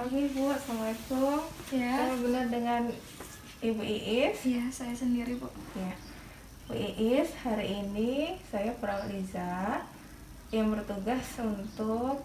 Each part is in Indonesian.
pagi Bu, Assalamualaikum. Ya. Saya benar dengan Ibu Iis. Iya, saya sendiri Bu. Ya, Bu Iis, hari ini saya perawat Liza yang bertugas untuk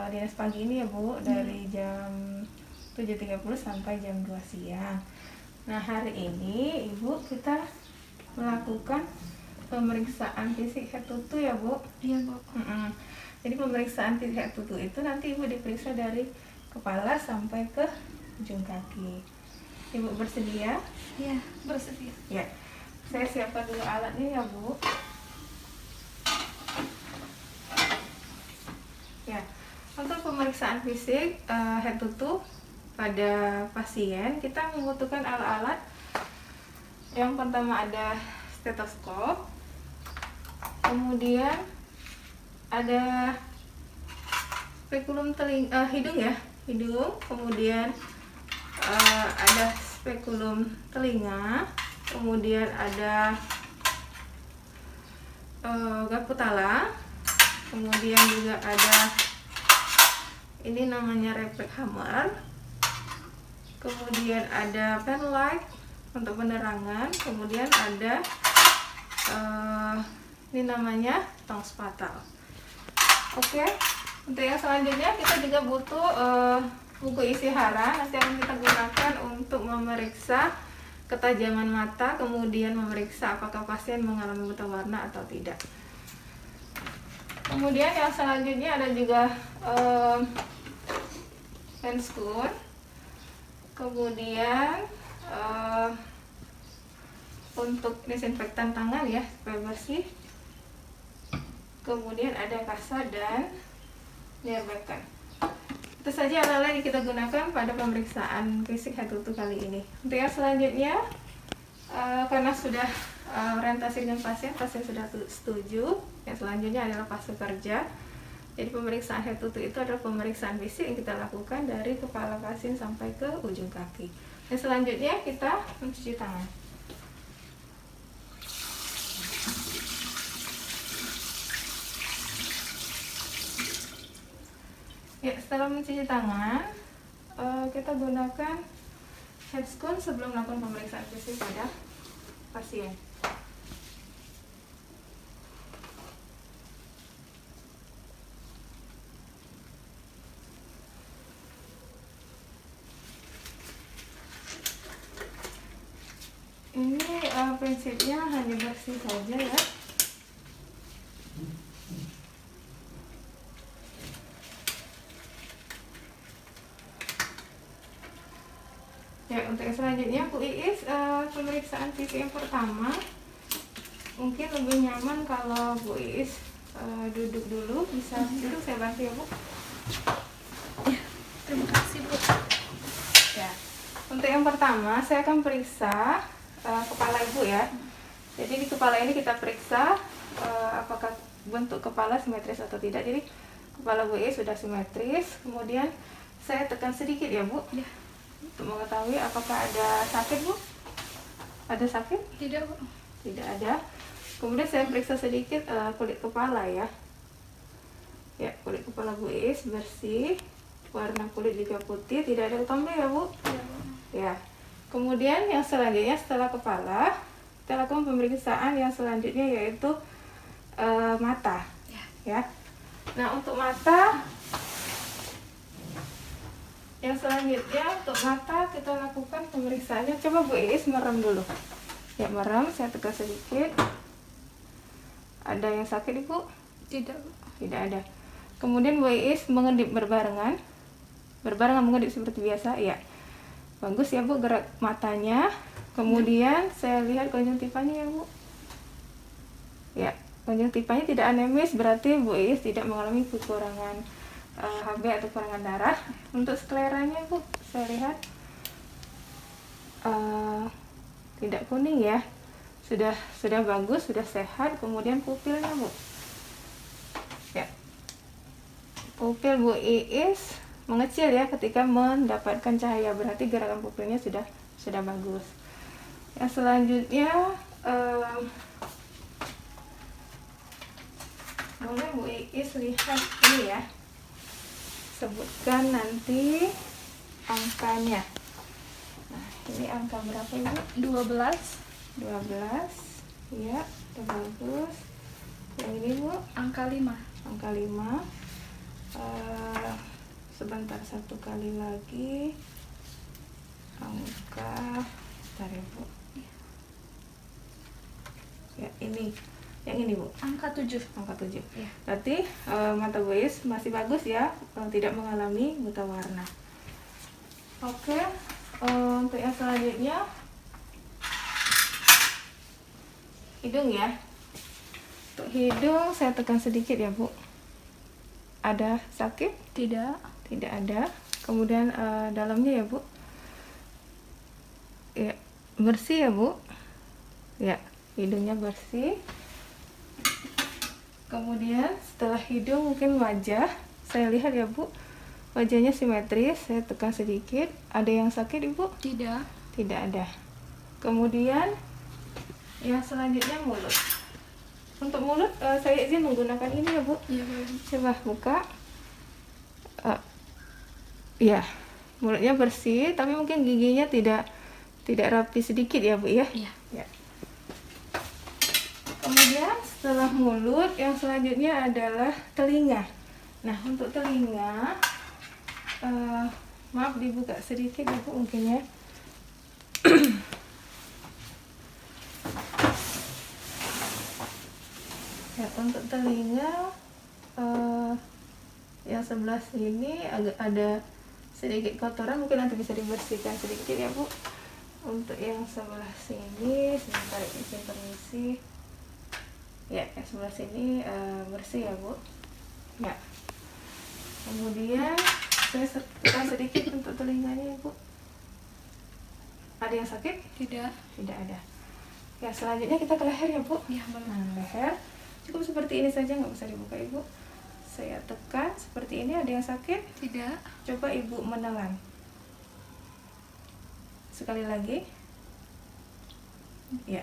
dinas pagi ini ya Bu, dari jam 7.30 sampai jam 2 siang. Nah, hari ini Ibu kita melakukan pemeriksaan fisik head to toe ya Bu. Iya Bu. Jadi pemeriksaan fisik head to toe itu nanti Ibu diperiksa dari kepala sampai ke ujung kaki. Ibu bersedia? Iya, bersedia. Ya. Saya siapkan dulu alatnya ya Bu. Ya. Untuk pemeriksaan fisik head to toe pada pasien, kita membutuhkan alat-alat. Yang pertama ada stetoskop. Kemudian ada spekulum hidung, kemudian ada spekulum telinga, kemudian ada gaputala, kemudian juga ada ini namanya refleks hammer, kemudian ada pen light untuk penerangan, kemudian ada ini namanya tong spatal. Oke. Untuk yang selanjutnya kita juga butuh buku isi hara, nanti akan kita gunakan untuk memeriksa ketajaman mata, kemudian memeriksa apakah pasien mengalami buta warna atau tidak. Kemudian yang selanjutnya ada juga hand scoop, kemudian untuk disinfektan tangan ya supaya bersih, kemudian ada kasa dan diabekan. Itu saja alat-alat yang kita gunakan pada pemeriksaan fisik head to toe kali ini. Untuk yang selanjutnya, karena sudah orientasi dengan pasien sudah setuju. Yang selanjutnya adalah fase kerja. Jadi pemeriksaan head to toe itu adalah pemeriksaan fisik yang kita lakukan dari kepala pasien sampai ke ujung kaki. Yang selanjutnya kita mencuci tangan. Ya, setelah mencuci tangan, kita gunakan hand scoop sebelum melakukan pemeriksaan fisik pada pasien. Ini prinsipnya hanya bersih saja ya. Ya, untuk yang selanjutnya Bu Iis, pemeriksaan fisik yang pertama mungkin lebih nyaman kalau Bu Iis duduk dulu, bisa duduk, saya bantu ya Bu. Ya, terima kasih Bu. Ya, untuk yang pertama saya akan periksa kepala Ibu ya. Jadi di kepala ini kita periksa apakah bentuk kepala simetris atau tidak. Jadi kepala Bu Iis sudah simetris, kemudian saya tekan sedikit ya Bu. Ya. Untuk mengetahui apakah ada sakit Bu? Ada sakit? Tidak Bu. Tidak ada. Kemudian saya periksa sedikit kulit kepala ya. Ya, kulit kepala Bu Iis bersih, warna kulit juga putih, tidak ada tombe ya Bu? Ya, Bu. Ya. Kemudian yang selanjutnya setelah kepala, kita lakukan pemeriksaan yang selanjutnya yaitu mata. Ya. Nah, untuk mata yang selanjutnya untuk mata kita lakukan pemeriksaannya. Coba Bu Iis merem dulu. Ya, merem, saya tekan sedikit. Ada yang sakit Ibu? Tidak Bu. Tidak ada. Kemudian Bu Iis mengedip berbarengan. Berbarengan mengedip seperti biasa. Ya. Bagus ya Bu gerak matanya. Kemudian saya lihat konjungtivanya ya Bu. Ya, konjungtivanya tidak anemis, berarti Bu Iis tidak mengalami kekurangan HB atau kekurangan darah. Untuk skleranya Bu, saya lihat tidak kuning ya, sudah bagus, sudah sehat. Kemudian pupilnya Bu, ya, pupil Bu Iis mengecil ya ketika mendapatkan cahaya, berarti gerakan pupilnya sudah bagus. Yang selanjutnya boleh Bu Iis lihat ini ya, sebutkan nanti angkanya. Nah, ini angka berapa Ibu? 12. 12. Ya, udah bagus. Yang ini Bu? Angka 5. Angka 5. Sebentar, satu kali lagi. Angka, bentar ya Bu. Ya, ini. Yang ini Bu? Angka 7. Angka 7. Ya. Berarti mata Bu Is masih bagus ya, tidak mengalami buta warna. Oke, untuk yang selanjutnya hidung ya. Untuk hidung saya tekan sedikit ya Bu. Ada sakit? Tidak. Tidak ada. Kemudian dalamnya ya Bu. Ya, bersih ya Bu. Ya, hidungnya bersih. Kemudian setelah hidung mungkin wajah. Saya lihat ya Bu. Wajahnya simetris. Saya tekan sedikit. Ada yang sakit Ibu? Tidak. Tidak ada. Kemudian yang selanjutnya mulut. Untuk mulut saya izin menggunakan ini ya Bu. Iya, boleh. Coba buka. Ya, mulutnya bersih, tapi mungkin giginya tidak rapi sedikit ya Bu ya. Iya. Ya. Kemudian setelah mulut, yang selanjutnya adalah telinga. Nah, untuk telinga, maaf dibuka sedikit ya Bu mungkin ya. Ya, untuk telinga yang sebelah sini agak ada sedikit kotoran, mungkin nanti bisa dibersihkan sedikit ya Bu. Untuk yang sebelah sini, sebentar izin permisi. Ya, yang sebelah sini bersih ya Bu. Ya. Kemudian saya tekan sedikit untuk telinganya ya Bu. Ada yang sakit? Tidak. Tidak ada. Ya, selanjutnya kita ke leher ya Bu. Iya, boleh. Nah, leher cukup seperti ini saja, nggak usah dibuka Ibu. Saya tekan seperti ini. Ada yang sakit? Tidak. Coba Ibu menelan. Sekali lagi. Ya,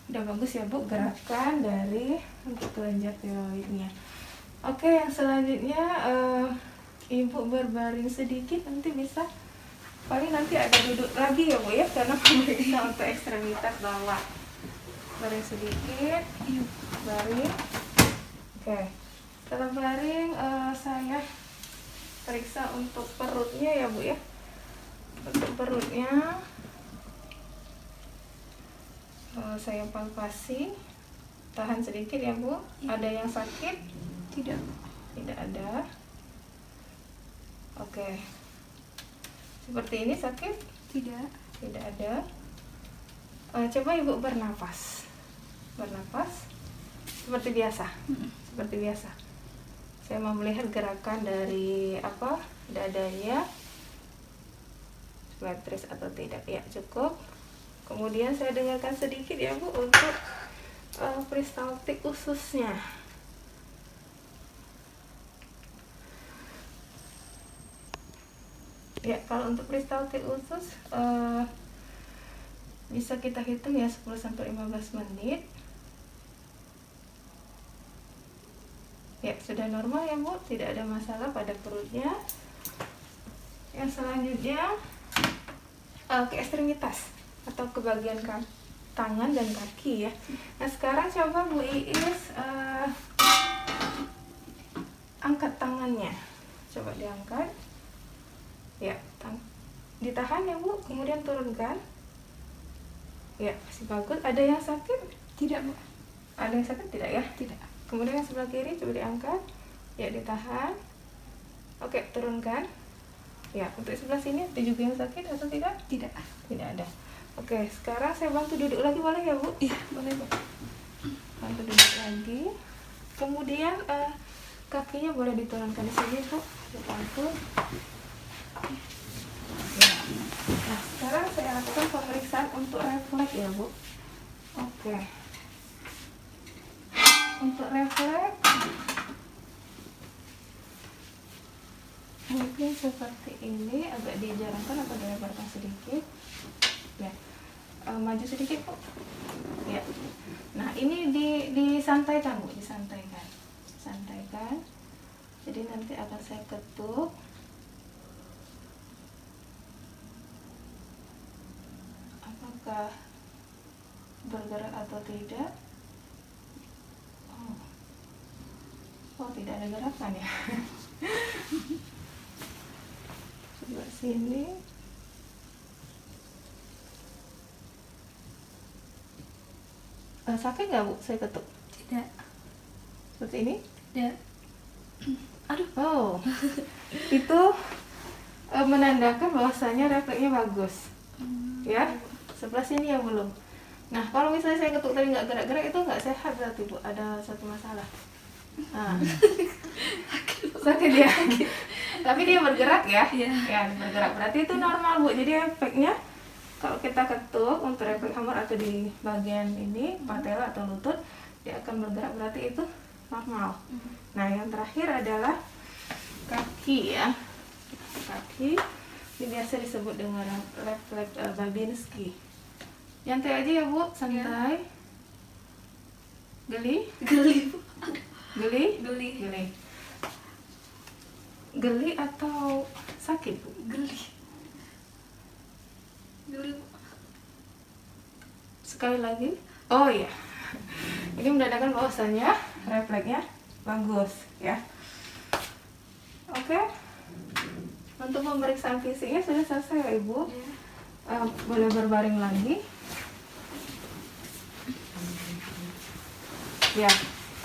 udah bagus ya Bu gerakan dari untuk kelenjar tiroidnya. Oke, yang selanjutnya Ibu berbaring sedikit, nanti bisa paling nanti ada duduk lagi ya Bu ya, karena pemeriksa untuk ekstremitas bawah. Baring sedikit, baring. Oke, setelah baring saya periksa untuk perutnya ya Bu ya. Untuk perutnya saya palpasi, tahan sedikit ya Bu. Ada yang sakit? Tidak. Tidak ada. Oke, seperti ini sakit? Tidak. Tidak ada. Coba Ibu bernapas. Bernapas seperti biasa. Seperti biasa. Saya mau melihat gerakan dari dadanya, simetris atau tidak. Ya, cukup. Kemudian saya dengarkan sedikit ya Bu untuk peristaltik ususnya. Ya, kalau untuk peristaltik usus bisa kita hitung ya 10-15 menit. Ya, sudah normal ya Bu, tidak ada masalah pada perutnya. Yang selanjutnya ke ekstremitas atau ke bagian tangan dan kaki ya. Nah, sekarang coba Bu Iis angkat tangannya. Coba diangkat. Ya, ditahan ya Bu, kemudian turunkan. Ya, masih bagus. Ada yang sakit? Tidak, Bu. Ada yang sakit tidak ya? Tidak. Kemudian yang sebelah kiri coba diangkat. Ya, ditahan. Oke, turunkan. Ya, untuk sebelah sini ada juga yang sakit atau tidak? Tidak. Tidak ada. Oke, sekarang saya bantu duduk lagi, boleh ya Bu? Iya, boleh, Bu. Bantu duduk lagi. Kemudian kakinya boleh diturunkan di sini Bu. Bantu. Ya. Nah, sekarang saya lakukan pemeriksaan untuk refleks ya Bu. Oke. Untuk refleks mungkin seperti ini, agak dijarangkan atau dilebarkan sedikit. Ya, maju sedikit Bu. Ya. Nah, ini disantaikan Bu, disantaikan. Santaikan. Jadi nanti akan saya ketuk. apakah bergerak atau tidak. Oh, tidak ada gerakan ya. Coba sini. Sakit nggak Bu saya ketuk? Tidak. Seperti ini? Tidak. Aduh. Oh, itu menandakan bahwasanya refleksnya bagus. Ya, sebelah sini ya belum. Nah, kalau misalnya saya ketuk tadi nggak gerak-gerak, itu nggak sehat berarti Bu, ada satu masalah. Nah, sakit ya. Tapi dia bergerak ya. Iya. Ya, bergerak berarti itu normal Bu. Jadi efeknya kalau kita ketuk untuk refleks hammer atau di bagian ini patella atau lutut, dia akan bergerak, berarti itu normal. Nah, yang terakhir adalah kaki ya. Kaki ini biasa disebut dengan refleks Babinski. Nyantai aja ya Bu, santai. Geli? Geli, Bu. Geli? Geli. Geli. Geli atau sakit Bu? Geli. Geli, Bu. Sekali lagi. Oh iya. Ini menandakan bahwasanya refleksnya bagus ya. Oke. Untuk pemeriksaan fisiknya sudah selesai ya Ibu. Boleh berbaring lagi. Ya.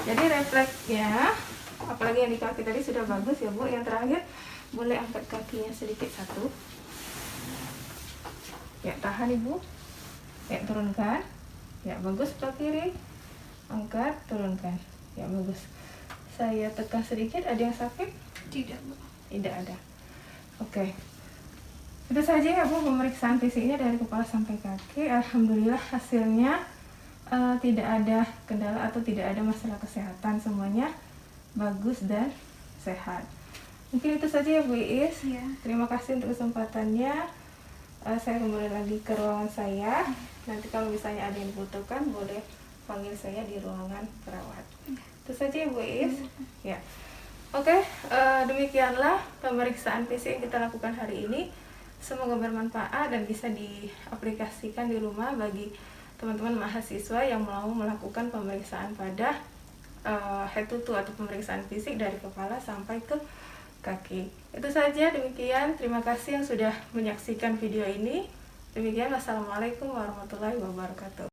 Jadi refleksnya, apalagi yang di kaki tadi sudah bagus ya Bu. Yang terakhir boleh angkat kakinya sedikit satu. Ya, tahan Ibu. Ya, turunkan. Ya, bagus sebelah kiri. Angkat, turunkan. Ya, bagus. Saya tekan sedikit, ada yang sakit? Tidak, Bu. Tidak ada. Oke. Itu saja ya Bu pemeriksaan fisiknya dari kepala sampai kaki. Alhamdulillah hasilnya tidak ada kendala atau tidak ada masalah kesehatan, semuanya bagus dan sehat. Mungkin itu saja ya Bu Iis. Iya. Terima kasih untuk kesempatannya. Saya kembali lagi ke ruangan saya. Nanti kalau misalnya ada yang dibutuhkan, boleh panggil saya di ruangan perawat. Itu saja ya Bu Iis. Ya. Oke, demikianlah pemeriksaan fisik yang kita lakukan hari ini. Semoga bermanfaat dan bisa diaplikasikan di rumah bagi teman-teman mahasiswa yang mau melakukan pemeriksaan pada head to toe atau pemeriksaan fisik dari kepala sampai ke kaki. Itu saja, demikian. Terima kasih yang sudah menyaksikan video ini. Demikian, wassalamualaikum warahmatullahi wabarakatuh.